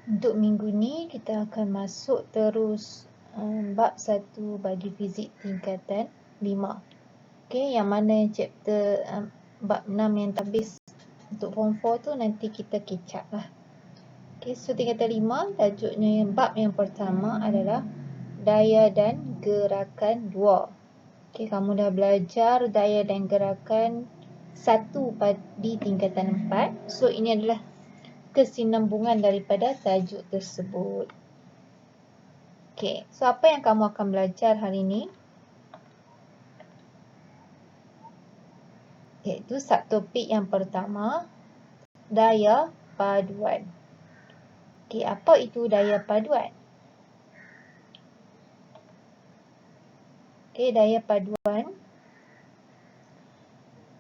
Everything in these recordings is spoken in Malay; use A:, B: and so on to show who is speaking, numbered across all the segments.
A: Untuk minggu ni kita akan masuk terus bab 1 bagi fizik tingkatan 5. Okey, yang mana chapter bab 6 yang tak habis untuk form 4 tu nanti kita catch up lah. Okey, so tingkatan 5 tajuknya bab yang pertama adalah daya dan gerakan 2. Okey, kamu dah belajar daya dan gerakan 1 di tingkatan 4. So ini adalah kesinambungan daripada tajuk tersebut. Okey, so apa yang kamu akan belajar hari ini? Iaitu subtopik yang pertama, daya paduan. Okey, apa itu daya paduan? Okey, daya paduan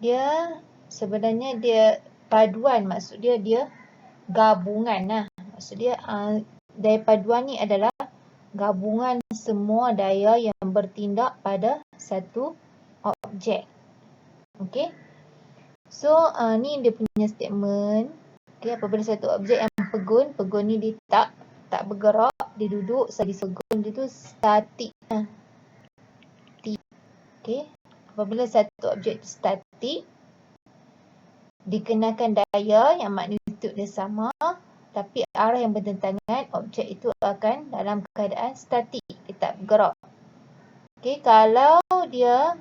A: dia sebenarnya dia paduan, maksud dia gabungan lah. Maksud dia daya paduan ni adalah gabungan semua daya yang bertindak pada satu objek. Okey. So ni dia punya statement. Okey, apabila satu objek yang pegun ni dia tak bergerak, dia duduk sebagai pegun, dia tu statik. Okey. Apabila satu objek tu statik, dikenakan daya yang magnitud dia sama, tapi arah yang bertentangan, objek itu akan dalam keadaan statik, dia tak bergerak. Okey, kalau dia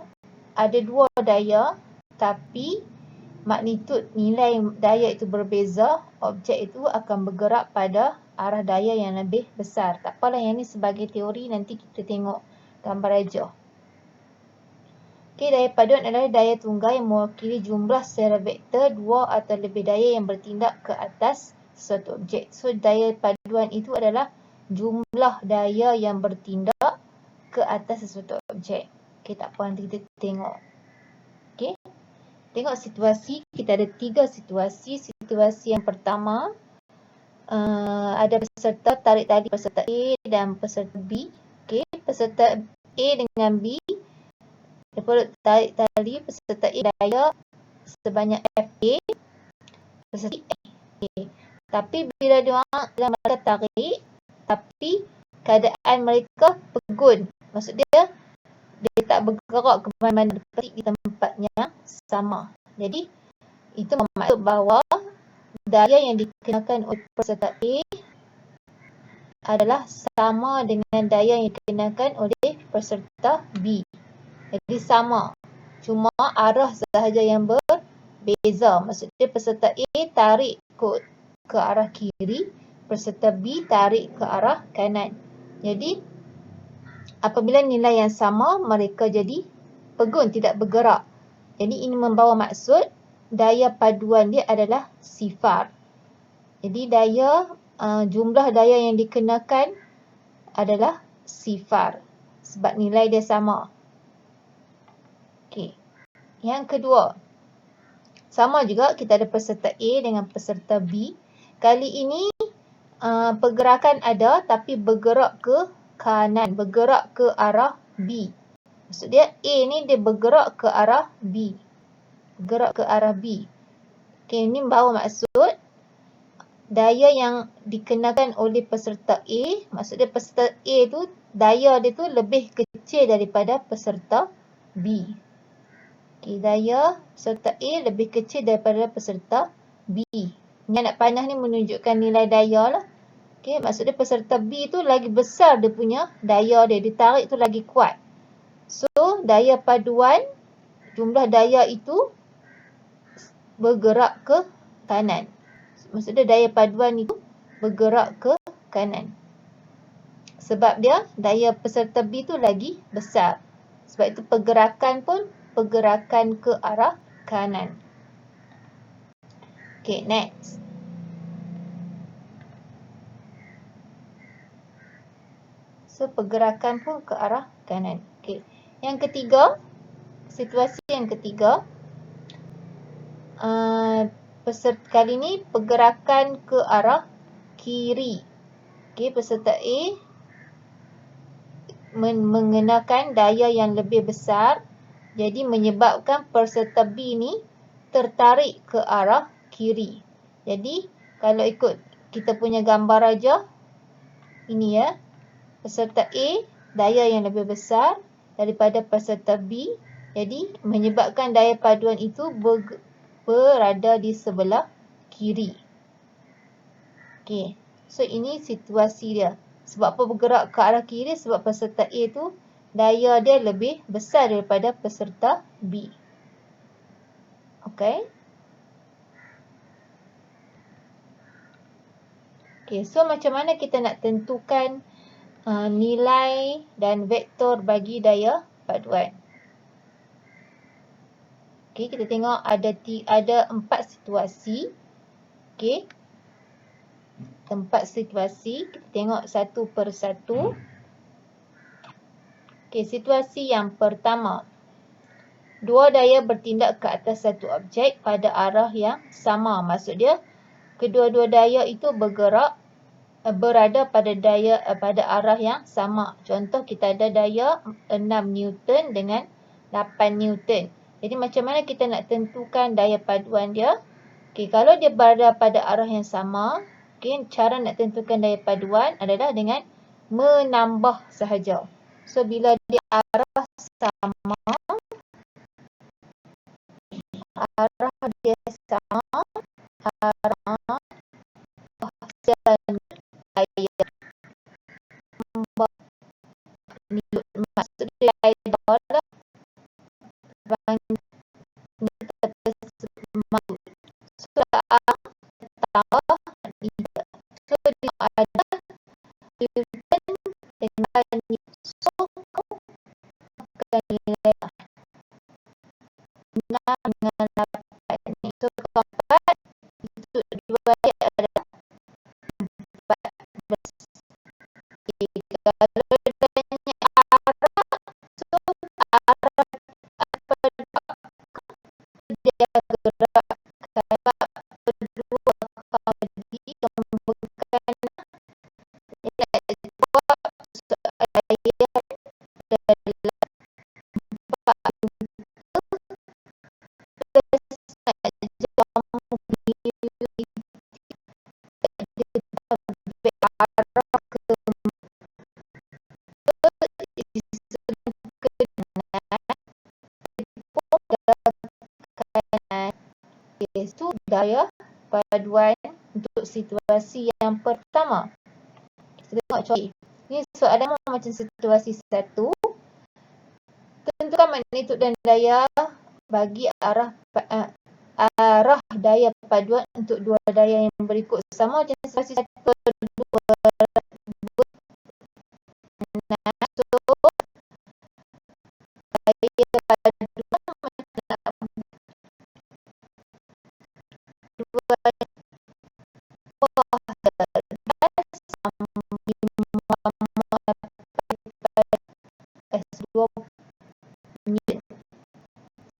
A: ada dua daya tapi magnitud nilai daya itu berbeza, objek itu akan bergerak pada arah daya yang lebih besar. Tak apalah, yang ni sebagai teori, nanti kita tengok gambar aja. Okey, daya paduan adalah daya tunggal yang mewakili jumlah secara vektor dua atau lebih daya yang bertindak ke atas suatu objek. So daya paduan itu adalah jumlah daya yang bertindak ke atas sesuatu objek. Okey, tak apa, nanti kita tengok. Okey. Tengok situasi, kita ada 3 situasi. Situasi yang pertama, ada peserta tarik tali, peserta A dan peserta B. Okey, peserta A dengan B, daripada tarik tali, peserta A daya sebanyak FA, peserta B FA. Tapi bila mereka tarik, tapi keadaan mereka pegun, maksud dia tak bergerak ke mana-mana, di tempatnya sama. Jadi itu bermaksud bahawa daya yang dikenakan oleh peserta A adalah sama dengan daya yang dikenakan oleh peserta B. Jadi sama, cuma arah sahaja yang berbeza. Maksudnya peserta A tarik ke arah kiri, peserta B tarik ke arah kanan. Jadi apabila nilai yang sama, mereka jadi pegun, tidak bergerak. Jadi ini membawa maksud daya paduan dia adalah sifar. Jadi jumlah daya yang dikenakan adalah sifar sebab nilai dia sama. Okey. Yang kedua, sama juga kita ada peserta A dengan peserta B. Kali ini pergerakan ada tapi bergerak ke kanan, bergerak ke arah B. Maksud dia A ni dia bergerak ke arah B. Bergerak ke arah B. Okey, ini bawa maksud daya yang dikenakan oleh peserta A, maksud dia peserta A tu daya dia tu lebih kecil daripada peserta B. Okey, daya peserta A lebih kecil daripada peserta B. Ini anak panah ni menunjukkan nilai daya lah. Okey, maksud dia peserta B tu lagi besar dia punya daya dia, ditarik tu lagi kuat. So, daya paduan, jumlah daya itu bergerak ke kanan. Maksud dia daya paduan itu bergerak ke kanan. Sebab dia daya peserta B tu lagi besar. Sebab itu pergerakan pun pergerakan ke arah kanan. Okay, next. So, pergerakan pun ke arah kanan. Okay. Yang ketiga, situasi yang ketiga, peserta kali ni pergerakan ke arah kiri. Okay, peserta A mengenakan daya yang lebih besar, jadi menyebabkan peserta B ni tertarik ke arah kiri. Jadi kalau ikut kita punya gambar aja. Ini ya. Peserta A, daya yang lebih besar daripada peserta B. Jadi, menyebabkan daya paduan itu berada di sebelah kiri. Okey. So, ini situasi dia. Sebab apa bergerak ke arah kiri? Sebab peserta A tu daya dia lebih besar daripada peserta B. Okey. Okey, so macam mana kita nak tentukan nilai dan vektor bagi daya paduan? Okey, kita tengok ada 4 situasi. Okey. 4 situasi, kita tengok satu persatu. Okey, situasi yang pertama. Dua daya bertindak ke atas satu objek pada arah yang sama. Maksud dia, kedua-dua daya itu berada pada arah yang sama. Contoh, kita ada daya 6 Newton dengan 8 Newton. Jadi macam mana kita nak tentukan daya paduan dia? Okey, kalau dia berada pada arah yang sama, okay, cara nak tentukan daya paduan adalah dengan menambah sahaja. So, bila dia arah sama, arah dia sama, arah dan daya. Maksud dia adalah so, tambah tidak. So, dia ada Newton dengan so, bukan nilai 6 dengan 8 ni. So, keempat, itu dua dia adalah 14. Kalau dia tanya arah, so arah apa dia gerak kedua kali yang bukan nilai jawab soalan adalah 4. Itu daya paduan untuk situasi yang pertama. Kita tengok contoh. Ini soalan macam situasi 1. Tentukan magnitudo dan daya bagi arah daya paduan untuk dua daya yang berikut. Sama macam situasi 1 2. So, daya paduan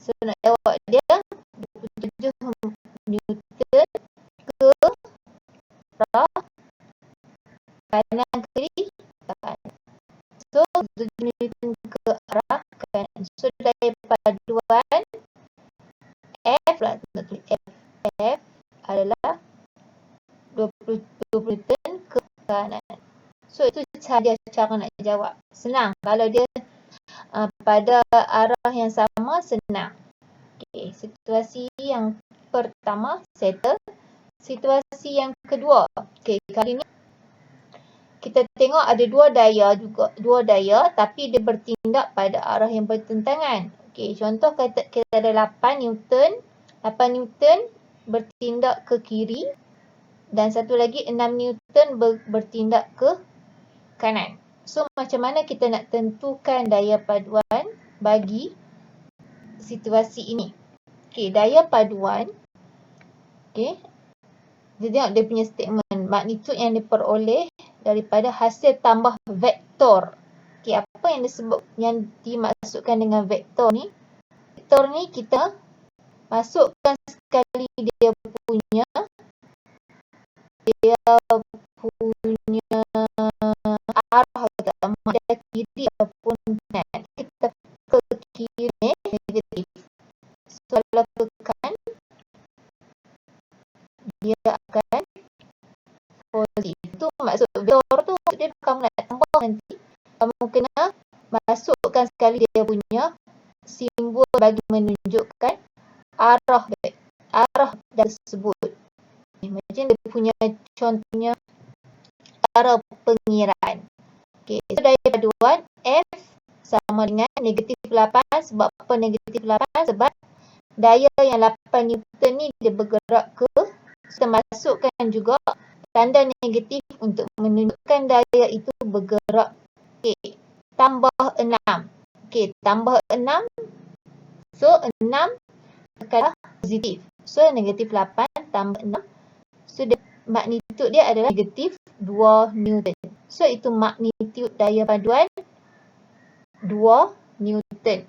A: so, nak jawab dia 27 Newton ke arah kanan kiri kanan. So, 7 Newton ke arah kanan. So, daya paduan F adalah 20 Newton ke kanan. So, itu sahaja cara nak jawab. Senang. Kalau dia pada arah yang sama, senang. Okay, situasi yang pertama, settle. Situasi yang kedua. Okay, kali ni kita tengok ada dua daya tapi dia bertindak pada arah yang bertentangan. Okay, contoh kita ada 8 Newton. 8 Newton bertindak ke kiri dan satu lagi 6 Newton bertindak ke kanan. So, macam mana kita nak tentukan daya paduan bagi situasi ini? Okey, daya paduan. Okey. Kita tengok dia punya statement. Magnitudo yang diperoleh daripada hasil tambah vektor. Okey, apa yang dimaksudkan dengan vektor ni? Vektor ni kita masukkan sekali dia punya arah ada kiri ataupun kanan. Kita ke kiri negatif. So, kalau ke kanan dia akan negatif. Itu maksud vektor tu dia kamu nak tambah nanti. Kamu kena masukkan sekali dia punya simbol bagi menunjukkan arah tersebut. Macam dia punya contohnya cara pengiraan. Okey, so daya paduan F sama dengan negatif 8. Sebab apa negatif 8? Sebab daya yang 8 Newton ni dia bergerak ke, kita masukkan juga tanda negatif untuk menunjukkan daya itu bergerak. Okey, tambah 6. Okey, tambah 6. So 6 adalah positif. So negatif 8 tambah 6. So magnitude dia adalah negatif 2 Newton. So itu magnitude daya paduan 2 Newton.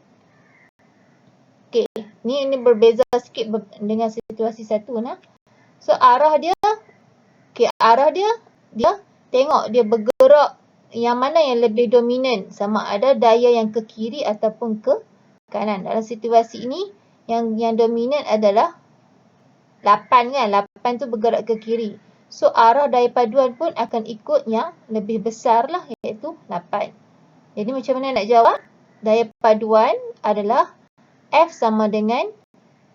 A: Okey, ni berbeza sikit dengan situasi satu nah. So arah dia, dia tengok dia bergerak yang mana yang lebih dominan, sama ada daya yang ke kiri ataupun ke kanan. Dalam situasi ini yang dominan adalah 8 kan, 8 tu bergerak ke kiri. So arah daya paduan pun akan ikut yang lebih besar lah, iaitu 8. Jadi macam mana nak jawab? Daya paduan adalah F sama dengan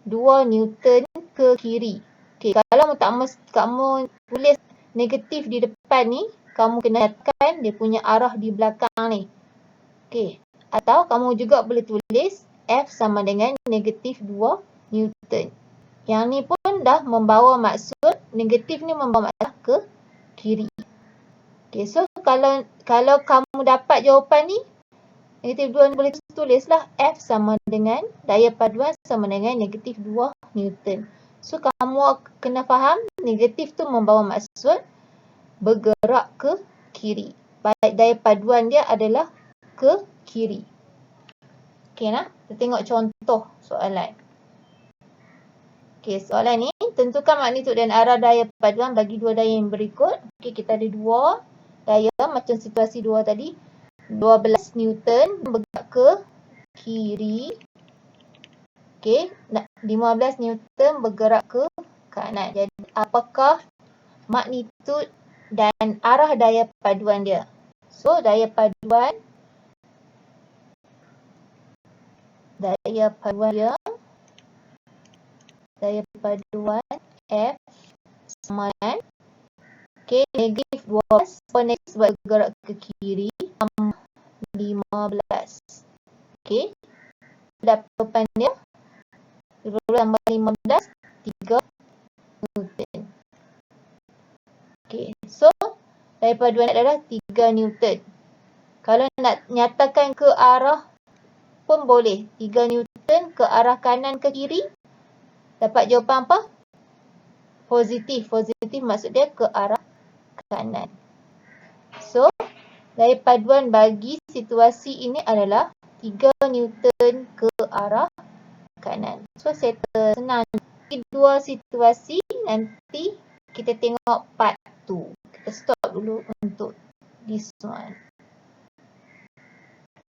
A: 2 Newton ke kiri. Okay, kalau kamu tulis negatif di depan ni, kamu kena nyatakan dia punya arah di belakang ni. Okay, atau kamu juga boleh tulis F sama dengan negatif 2 Newton. Yang ni pun dah membawa maksud, negatif ni membawa maksud ke kiri. Okay, so kalau kamu dapat jawapan ni, negatif 2 ni boleh tulislah F sama dengan daya paduan sama dengan negatif 2 Newton. So kamu kena faham negatif tu membawa maksud bergerak ke kiri. Baik daya paduan dia adalah ke kiri. Okay nah, kita tengok contoh soalan. Okey, soalan ni, tentukan magnitude dan arah daya paduan bagi dua daya yang berikut. Okey, kita ada dua daya macam situasi dua tadi. 12 Newton bergerak ke kiri. Okey, 15 Newton bergerak ke kanan. Jadi, apakah magnitude dan arah daya paduan dia? So, daya paduan F sama dengan negatif 12 sebab bergerak ke kiri 15. Okey, jawapan dia 12 tambah 15 3 Newton. Okey, so daya paduan adalah 3 Newton. Kalau nak nyatakan ke arah pun boleh, 3 Newton ke arah kanan ke kiri. Dapat jawapan apa? Positif. Positif maksud dia ke arah kanan. So, daya paduan bagi situasi ini adalah 3 Newton ke arah kanan. So, settle senang. Dua situasi, nanti kita tengok part 2. Kita stop dulu untuk this one.